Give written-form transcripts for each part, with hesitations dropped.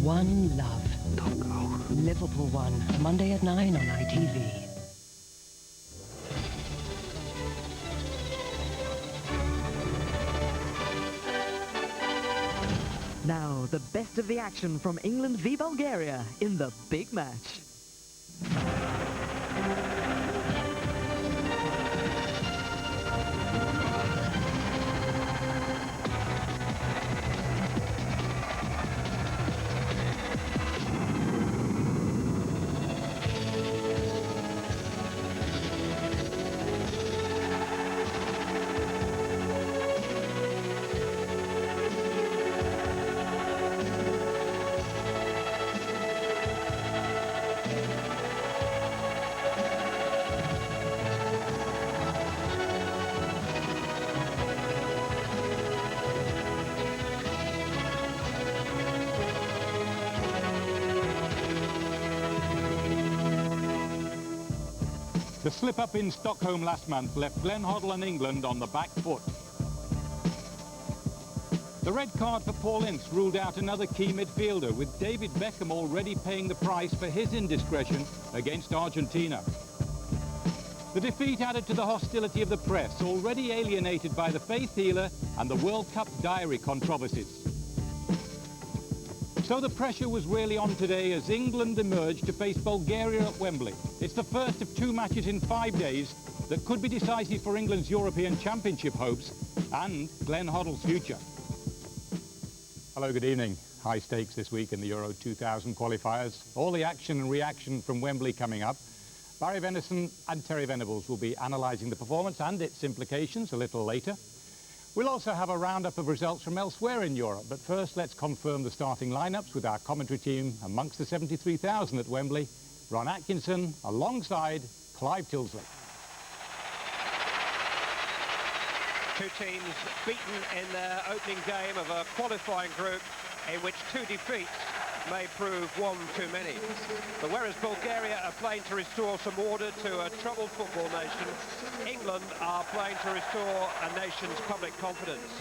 One Love. Don't go. Liverpool 1, Monday at 9 on ITV. Now, the best of the action from England v Bulgaria in the big match. The slip-up in Stockholm last month left Glenn Hoddle and England on the back foot. The red card for Paul Ince ruled out another key midfielder, with David Beckham already paying the price for his indiscretion against Argentina. The defeat added to the hostility of the press, already alienated by the faith healer and the World Cup diary controversies. So the pressure was really on today as England emerged to face Bulgaria at Wembley. It's the first of 2 matches in 5 days that could be decisive for England's European Championship hopes and Glenn Hoddle's future. Hello, good evening. High stakes this week in the Euro 2000 qualifiers. All the action and reaction from Wembley coming up. Barry Venison and Terry Venables will be analysing the performance and its implications a little later. We'll also have a roundup of results from elsewhere in Europe, but first let's confirm the starting lineups with our commentary team amongst the 73,000 at Wembley. Ron Atkinson alongside Clive Tilsley. Two teams beaten in their opening game of a qualifying group in which 2 defeats may prove one too many. But whereas Bulgaria are playing to restore some order to a troubled football nation, England are playing to restore a nation's public confidence.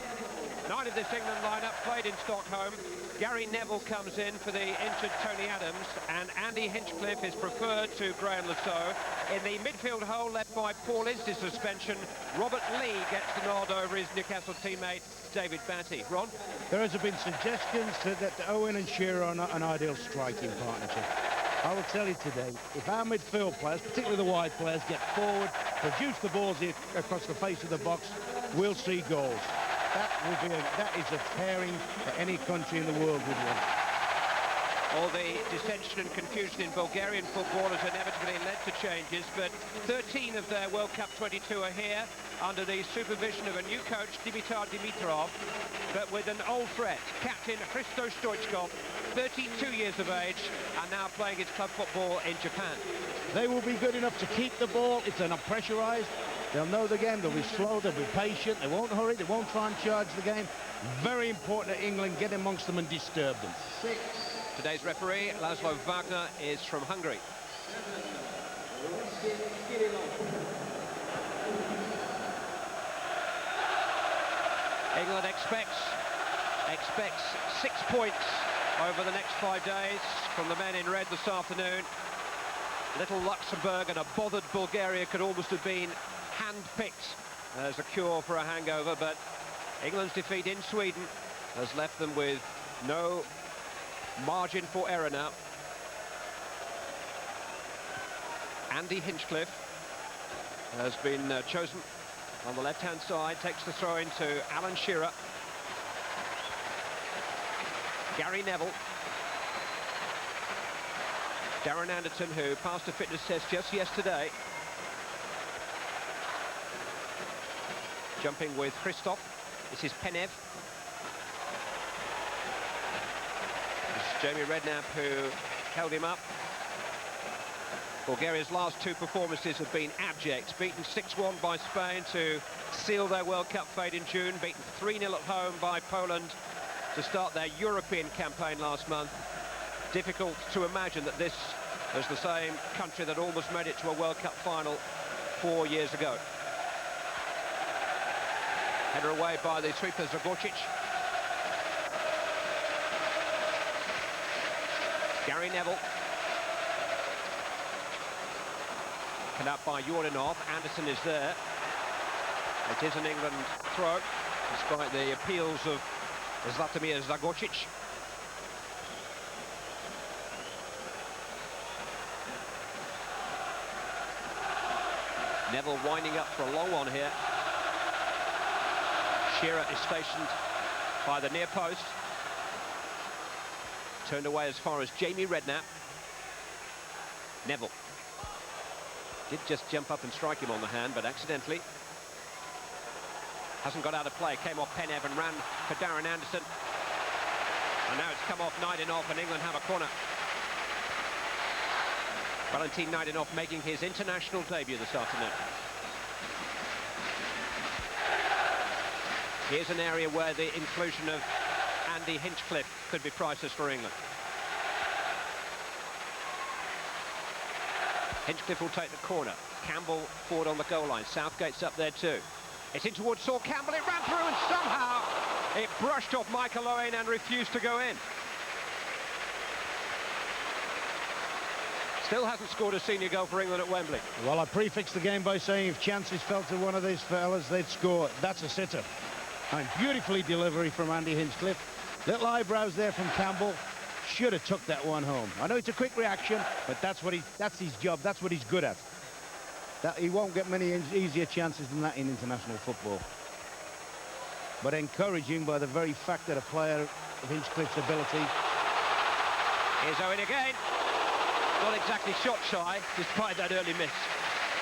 9 of this England lineup played in Stockholm. Gary Neville comes in for the injured Tony Adams, and Andy Hinchcliffe is preferred to Graham Lasso. In the midfield hole left by Paul Ince's suspension, Robert Lee gets the nod over his Newcastle teammate David Batty. Ron? There has been suggestions that Owen and Shearer are not an ideal striking partnership. I will tell you today, if our midfield players, particularly the wide players, get forward, produce the balls across the face of the box, we'll see goals. That is a pairing that any country in the world would want. All the dissension and confusion in Bulgarian football has inevitably led to changes, but 13 of their World Cup 22 are here under the supervision of a new coach, Dimitar Dimitrov, but with an old threat, captain Hristo Stoichkov, 32 years of age, and now playing his club football in Japan. They will be good enough to keep the ball. It's pressurised. They'll know the game. They'll be slow. They'll be patient. They won't hurry. They won't try and charge the game. Very important that England get amongst them and disturb them. Today's referee, Laszlo Wagner, is from Hungary. England expects 6 points over the next 5 days from the men in red this afternoon. Little Luxembourg and a bothered Bulgaria could almost have been hand-picked as a cure for a hangover, but England's defeat in Sweden has left them with no margin for error now. Andy Hinchcliffe has been chosen on the left-hand side, takes the throw into Alan Shearer. Gary Neville. Darren Anderton, who passed a fitness test just yesterday. Jumping with Christoph. This is Penev. This is Jamie Redknapp, who held him up. Bulgaria's last 2 performances have been abject. Beaten 6-1 by Spain to seal their World Cup fate in June. Beaten 3-0 at home by Poland to start their European campaign last month. Difficult to imagine that this is the same country that almost made it to a World Cup final 4 years ago. Header away by the sweeper Zagorčić. Gary Neville. Cut out by Jordanov. Anderson is there. It is an England throw, despite the appeals of Zlatomir Zagocic. Neville winding up for a long one here. Shearer is stationed by the near post. Turned away as far as Jamie Redknapp. Neville did just jump up and strike him on the hand, but accidentally. Hasn't got out of play. Came off Penev and ran for Darren Anderson. And now it's come off Najdinov, and England have a corner. Valentin Najdinov making his international debut this afternoon. Here's an area where the inclusion of Andy Hinchcliffe could be priceless for England. Hinchcliffe will take the corner. Campbell forward on the goal line. Southgate's up there too. It's in towards Saul Campbell. It ran through and somehow it brushed off Michael Owen and refused to go in. Still hasn't scored a senior goal for England at Wembley. Well, I prefixed the game by saying if chances fell to one of these fellas, they'd score. That's a sitter. And beautifully delivery from Andy Hinchcliffe. Little eyebrows there from Campbell. Should have took that one home. I know it's a quick reaction, but that's his job. That's what he's good at. He won't get many easier chances than that in international football. But encouraging by the very fact that a player of Hinchcliffe's ability. Here's Owen again. Not exactly shot shy, despite that early miss.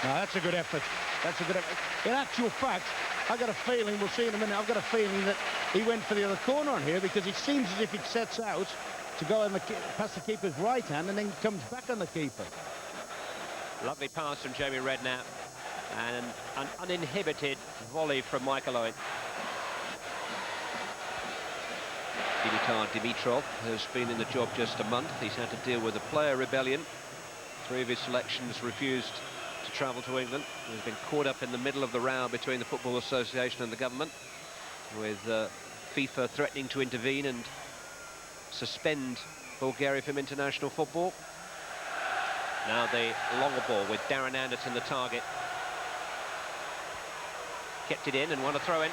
No, that's a good effort. That's a good effort. In actual fact, I've got a feeling, we'll see in a minute, I've got a feeling that he went for the other corner on here, because it seems as if it sets out to go past the keeper's right hand and then comes back on the keeper. Lovely pass from Jamie Redknapp and an uninhibited volley from Michael Owen. Dimitar Dimitrov has been in the job just a month. He's had to deal with a player rebellion. 3 of his selections refused to travel to England. He's been caught up in the middle of the row between the Football Association and the government, with FIFA threatening to intervene and suspend Bulgaria from international football. Now the longer ball with Darren Anderson the target. Kept it in and won a throw in.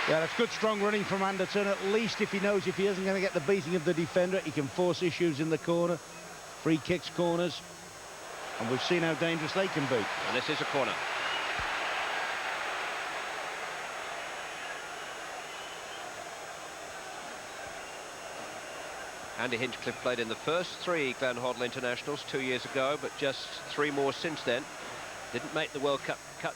Yeah, that's good strong running from Anderson. At least if he knows if he isn't going to get the beating of the defender, he can force issues in the corner. Free kicks, corners. And we've seen how dangerous they can be. And this is a corner. Andy Hinchcliffe played in the first 3 Glenn Hoddle internationals 2 years ago, but just 3 more since then. Didn't make the World Cup cut.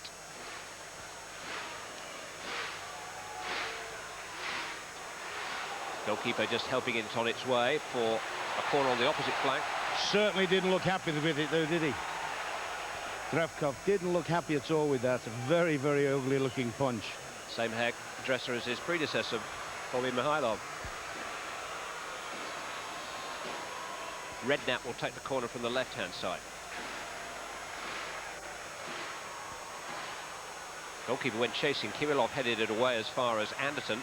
Goalkeeper just helping it on its way for a corner on the opposite flank. Certainly didn't look happy with it though, did he? Dravkov didn't look happy at all with that. A very, very ugly looking punch. Same hairdresser as his predecessor, Bobby Mihailov. Redknapp will take the corner from the left-hand side. Goalkeeper went chasing. Kirillov headed it away as far as Anderson.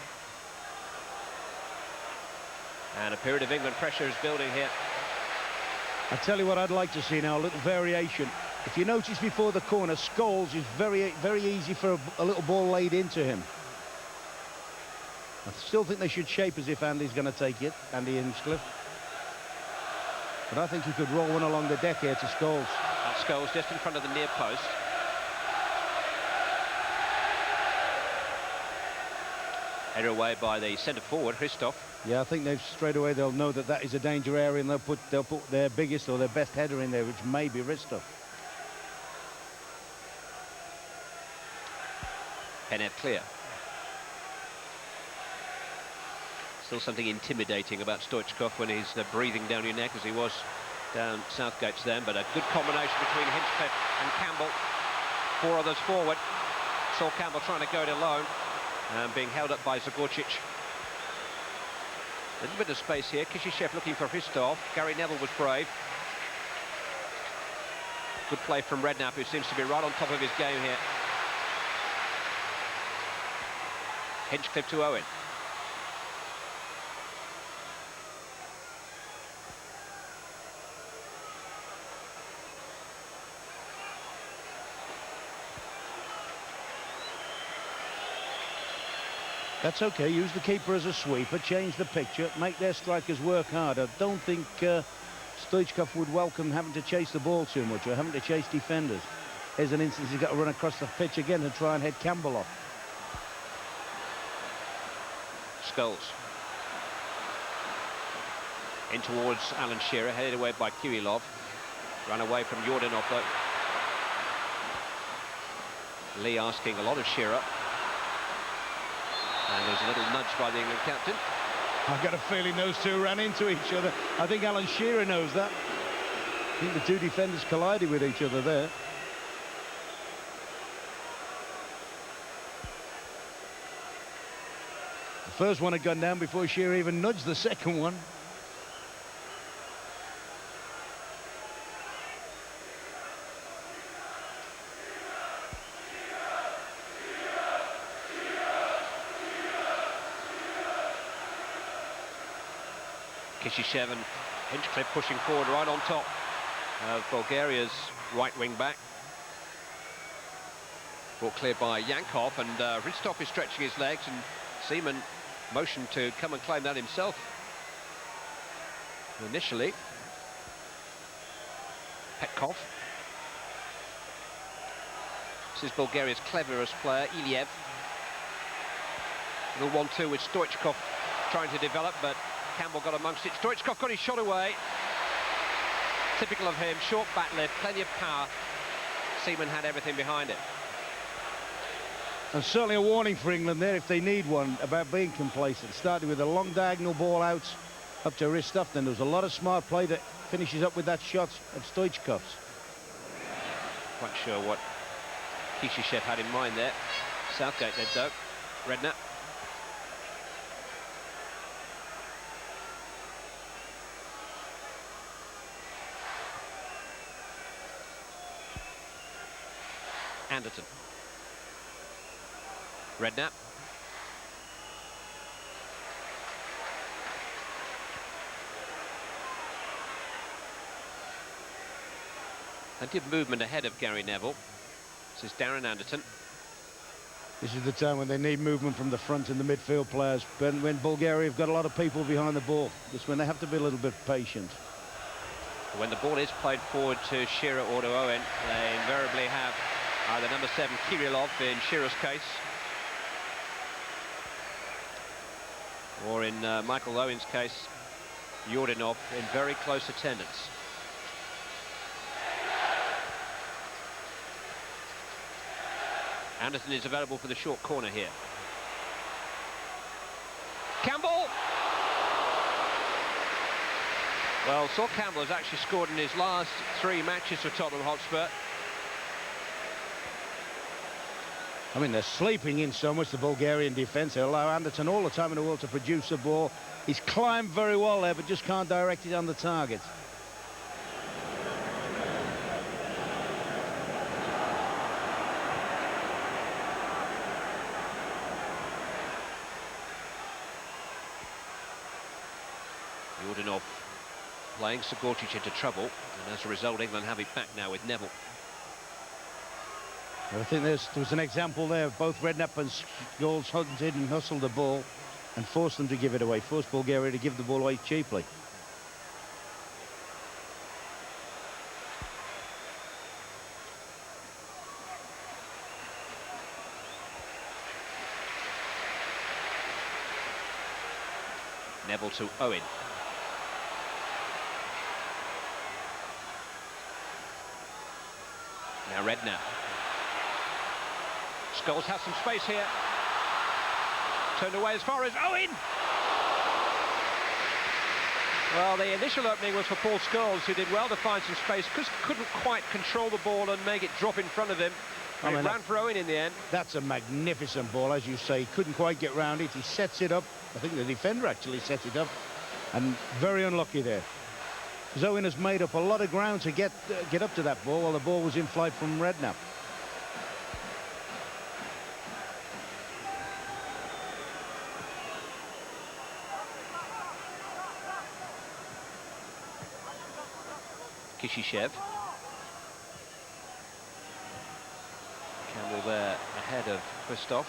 And a period of England pressure is building here. I tell you what I'd like to see now, a little variation. If you notice before the corner, Scholes is very, very easy for a little ball laid into him. I still think they should shape as if Andy's going to take it, Andy Hinchcliffe. But I think he could roll one along the deck here to Scholes. That's Scholes just in front of the near post. Headed away by the centre forward, Christoph. Yeah, I think they've straight away they'll know that that is a danger area, and they'll put their biggest or their best header in there, which may be Ristov. Penev clear. Still something intimidating about Stoichkov when he's breathing down your neck, as he was down Southgate's then, but a good combination between Hinchcliffe and Campbell. 4 others forward. Saul Campbell trying to go it alone and being held up by Zagocic. A little bit of space here. Kishishev looking for Hristov. Gary Neville was brave. Good play from Redknapp, who seems to be right on top of his game here. Hinchcliffe to Owen. That's okay. Use the keeper as a sweeper, change the picture, make their strikers work harder. Don't think Stoichkov would welcome having to chase the ball too much or having to chase defenders. Here's an instance he's got to run across the pitch again to try and head Campbell off. Scholes. In towards Alan Shearer, headed away by Kirilov. Run away from Yordanov, though. Lee asking a lot of Shearer. And there's a little nudge by the England captain. I've got a feeling those two ran into each other. I think Alan Shearer knows that. I think the two defenders collided with each other there. The first one had gone down before Shearer even nudged the second one. Kishishev and Hinchcliffe pushing forward right on top of Bulgaria's right wing back. Brought clear by Yankov, and Ristov is stretching his legs, and Seaman motioned to come and claim that himself initially. Petkov. This is Bulgaria's cleverest player, Iliev. Little 1-2 with Stoichkov trying to develop, but Campbell got amongst it. Stoichkov got his shot away. Typical of him, short back lift, plenty of power. Seaman had everything behind it. And certainly a warning for England there, if they need one, about being complacent. Started with a long diagonal ball out up to Ristov. Then there was a lot of smart play that finishes up with that shot of Stoichkov's. Quite sure what Kishishev had in mind there. Southgate did, though. Redknapp. Anderton. Redknapp. Plenty of movement ahead of Gary Neville. This is Darren Anderton. This is the time when they need movement from the front and the midfield players. When Bulgaria have got a lot of people behind the ball, this when they have to be a little bit patient. When the ball is played forward to Shearer or to Owen, they invariably have either number 7 Kirilov in Shearer's case, or in Michael Owen's case, Yordanov in very close attendance. Anderson is available for the short corner here. Campbell! Well, Sol Campbell has actually scored in his last 3 matches for Tottenham Hotspur. I mean, they're sleeping in so much, the Bulgarian defence. They allow Anderton all the time in the world to produce a ball. He's climbed very well there, but just can't direct it on the target. Yordanov playing Sigorcic into trouble, and as a result England have it back now with Neville. I think there was an example there of both Redknapp and Scholes hunted and hustled the ball and forced them to give it away, forced Bulgaria to give the ball away cheaply. Neville to Owen. Now Redknapp. Scholes has some space here. Turned away as far as Owen! Well, the initial opening was for Paul Scholes, who did well to find some space, because couldn't quite control the ball and make it drop in front of him. And it ran for Owen in the end. That's a magnificent ball, as you say. He couldn't quite get round it. He sets it up. I think the defender actually sets it up. And very unlucky there. Because Owen has made up a lot of ground to get up to that ball while the ball was in flight from Redknapp. Kishishev. Campbell there ahead of Christoph.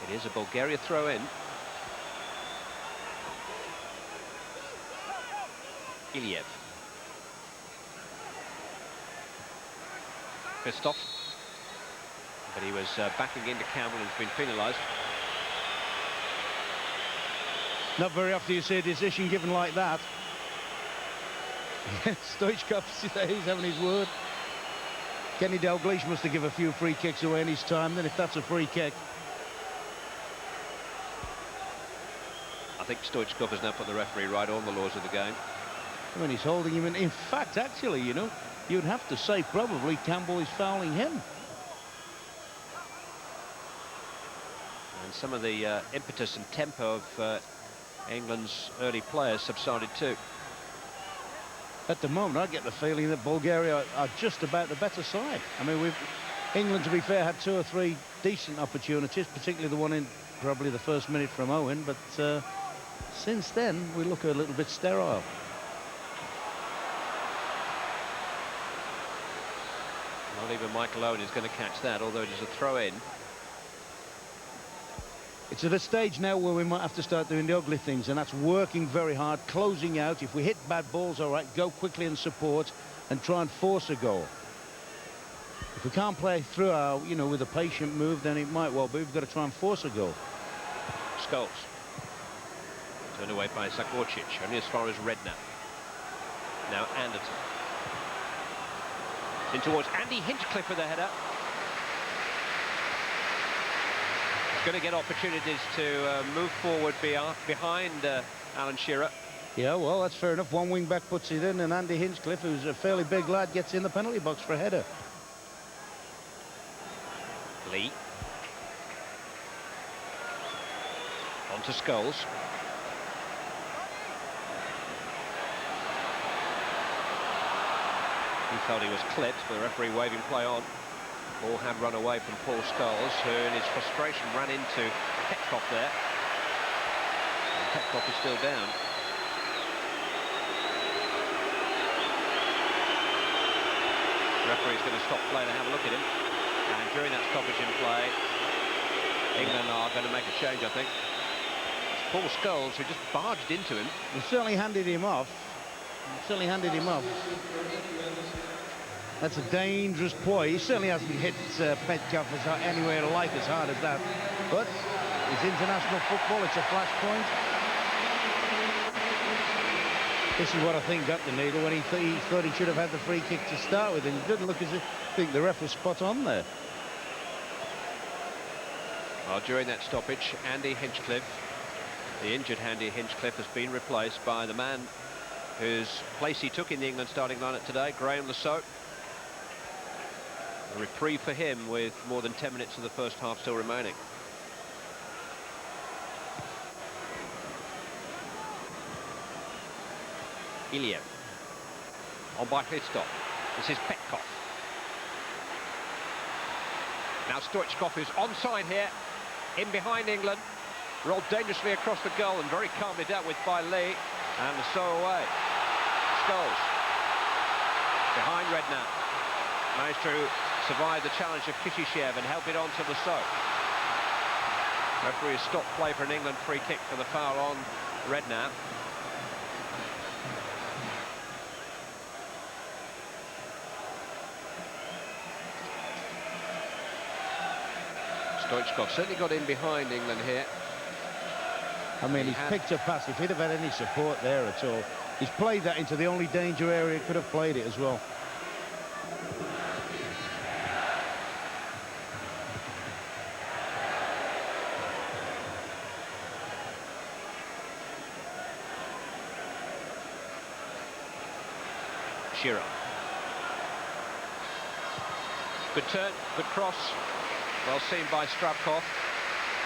It is a Bulgaria throw-in. Iliev. Christoph. But he was backing into Campbell and has been penalised. Not very often you see a decision given like that. Stoichkov, he's having his word. Kenny Dalglish must have given a few free kicks away in his time, then, if that's a free kick. I think Stoichkov has now put the referee right on the laws of the game. I mean, he's holding him in fact, actually, you know, you'd have to say probably Campbell is fouling him. And some of the impetus and tempo of England's early players subsided too. At the moment, I get the feeling that Bulgaria are just about the better side. I mean, England, to be fair, had 2 or 3 decent opportunities, particularly the one in probably the first minute from Owen, but since then, we look a little bit sterile. Not even Michael Owen is going to catch that, although it is a throw-in. It's at a stage now where we might have to start doing the ugly things, and that's working very hard, closing out. If we hit bad balls, all right, go quickly and support and try and force a goal. If we can't play through our, you know, with a patient move, then it might well be we've got to try and force a goal. Scholes. Turned away by Zagorčić, only as far as Redknapp. Now Anderton. In towards Andy Hinchcliffe with the header. Going to get opportunities to move forward behind Alan Shearer. Yeah, well, that's fair enough. One wing back puts it in, and Andy Hinchcliffe, who's a fairly big lad, gets in the penalty box for a header. Lee. On to Scholes. He felt he was clipped, but the referee waving play on. Ball had run away from Paul Scholes, who in his frustration ran into Petkov there. And Petkov is still down. The referee's going to stop play to have a look at him. And during that stoppage in play, England are going to make a change, I think. It's Paul Scholes who just barged into him. He certainly handed him off. That's a dangerous ploy. He certainly hasn't hit Petkov anywhere like as hard as that. But it's international football. It's a flashpoint. This is what I think got the needle when he thought he should have had the free kick to start with. And it didn't look as if I think the ref was spot on there. Well, during that stoppage, Andy Hinchcliffe, the injured Andy Hinchcliffe, has been replaced by the man whose place he took in the England starting lineup today, Graham Lasso. A reprieve for him with more than 10 minutes of the first half still remaining. Iliev. On by Christoph. This is Petkov. Now Stoichkov is onside here, in behind England. Rolled dangerously across the goal and very calmly dealt with by Lee. And so away. Scholes. Behind Redknapp. Managed to survive the challenge of Kishishev and help it on to Lasso. Referee has stopped play for an England free kick for the foul on Redknapp. Stoichkov certainly got in behind England here. I mean, he's picked a pass. If he'd have had any support there at all, he's played that into the only danger area he could have played it as well. Shearer. Good turn, good cross. Well seen by Stravkov.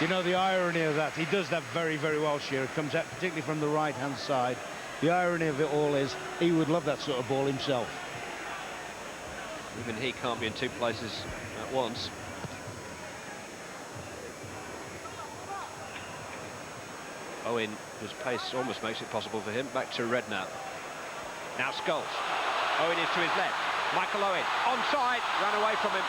You know, the irony of that, he does that very, very well, Shearer. Comes out particularly from the right-hand side. The irony of it all is he would love that sort of ball himself. Even he can't be in two places at once. Owen, whose pace almost makes it possible for him. Back to Redknapp. Now Scholes. Owen is to his left. Michael Owen onside, run away from him.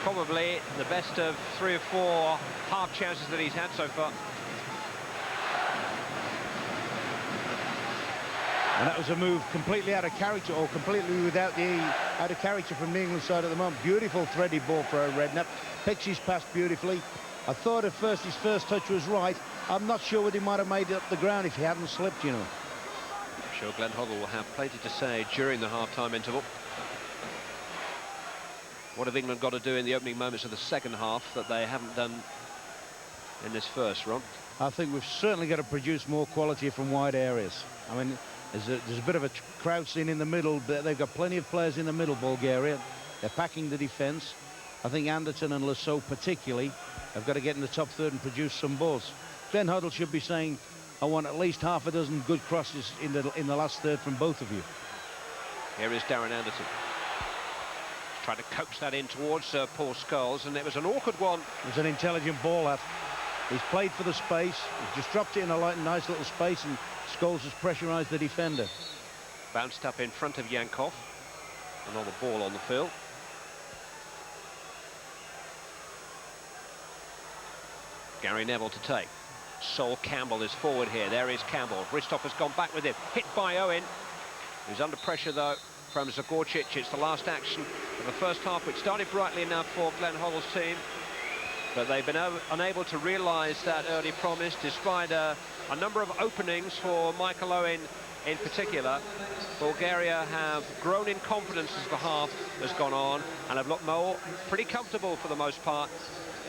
Probably the best of 3 or 4 half chances that he's had so far. And that was a move completely out of character, or completely without the out of character from the England side at the moment. Beautiful thready ball for a Redknapp. Picks his pass beautifully. I thought at first his first touch was right. I'm not sure what he might have made it up the ground if he hadn't slipped, you know. I'm sure Glenn Hoddle will have plenty to say during the half-time interval. What have England got to do in the opening moments of the second half that they haven't done in this first run? I think we've certainly got to produce more quality from wide areas. I mean, there's a bit of a crowd scene in the middle, but they've got plenty of players in the middle, Bulgaria. They're packing the defence. I think Anderton and Lasso particularly have got to get in the top third and produce some balls. Glenn Hoddle should be saying, I want at least half a dozen good crosses in the last third from both of you. Here is Darren Anderton. Trying to coax that in towards Paul Scholes, and it was an awkward one. It was an intelligent ball, that. He's played for the space. He's just dropped it in a nice little space, and Scholes has pressurised the defender. Bounced up in front of Yankov. Another ball on the field. Gary Neville to take. Sol Campbell is forward here. There is Campbell. Bristov has gone back with him. Hit by Owen. He's under pressure, though, from Zagorcic. It's the last action of the first half, which started brightly enough for Glenn Hoddle's team. But they've been unable to realise that early promise, despite a number of openings for Michael Owen in particular. Bulgaria have grown in confidence as the half has gone on and have looked pretty comfortable for the most part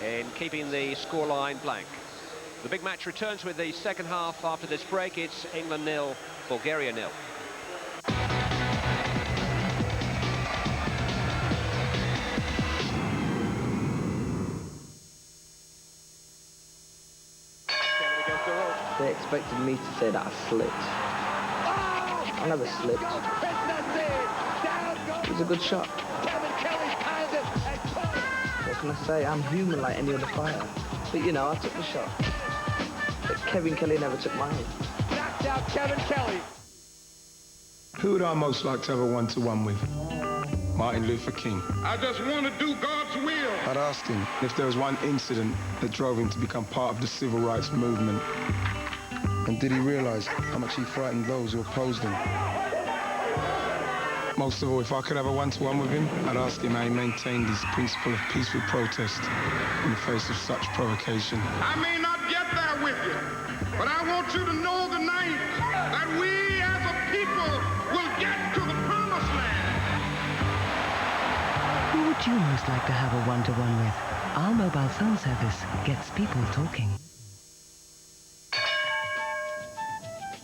in keeping the scoreline blank. The big match returns with the second half after this break. It's England 0, Bulgaria 0. They expected me to say that I slipped. I never slipped. It was a good shot. What can I say? I'm human like any other fighter. But you know, I took the shot. But Kevin Kelly never took mine. Knocked out Kevin Kelly. Who would I most like to have a one-to-one with? Martin Luther King. I just want to do God's will. I'd ask him if there was one incident that drove him to become part of the civil rights movement. And did he realise how much he frightened those who opposed him? Most of all, if I could have a one-to-one with him, I'd ask him how he maintained his principle of peaceful protest in the face of such provocation. I may not get there with you, but I want you to know tonight that we as a people will get to the promised land. Who would you most like to have a one-to-one with? Our mobile phone service gets people talking.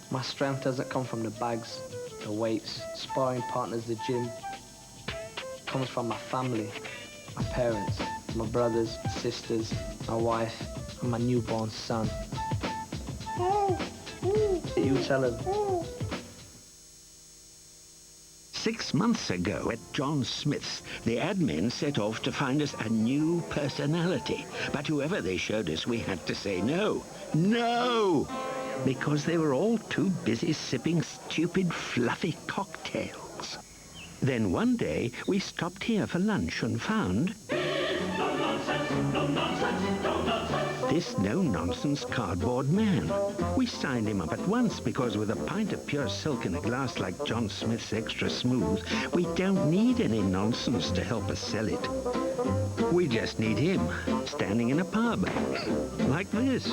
My strength doesn't come from the bags, the weights, sparring partners, the gym. It comes from my family, my parents, my brothers, sisters, my wife, and my newborn son. You tell him. 6 months ago at John Smith's, the admin set off to find us a new personality. But whoever they showed us, we had to say no. No! Because they were all too busy sipping stupid, fluffy cocktails. Then one day, we stopped here for lunch and found this no-nonsense cardboard man. We signed him up at once because with a pint of pure silk in a glass like John Smith's Extra Smooth, we don't need any nonsense to help us sell it. We just need him, standing in a pub, like this.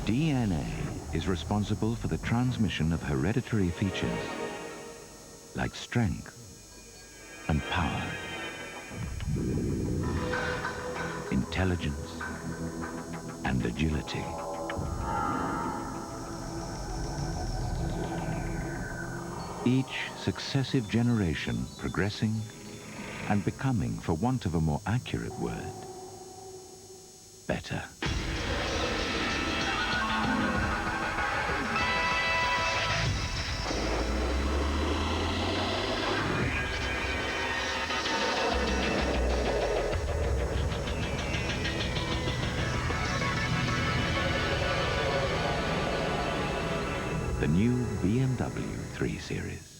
DNA is responsible for the transmission of hereditary features like strength and power, intelligence and agility. Each successive generation progressing and becoming, for want of a more accurate word, better. the new BMW 3 Series.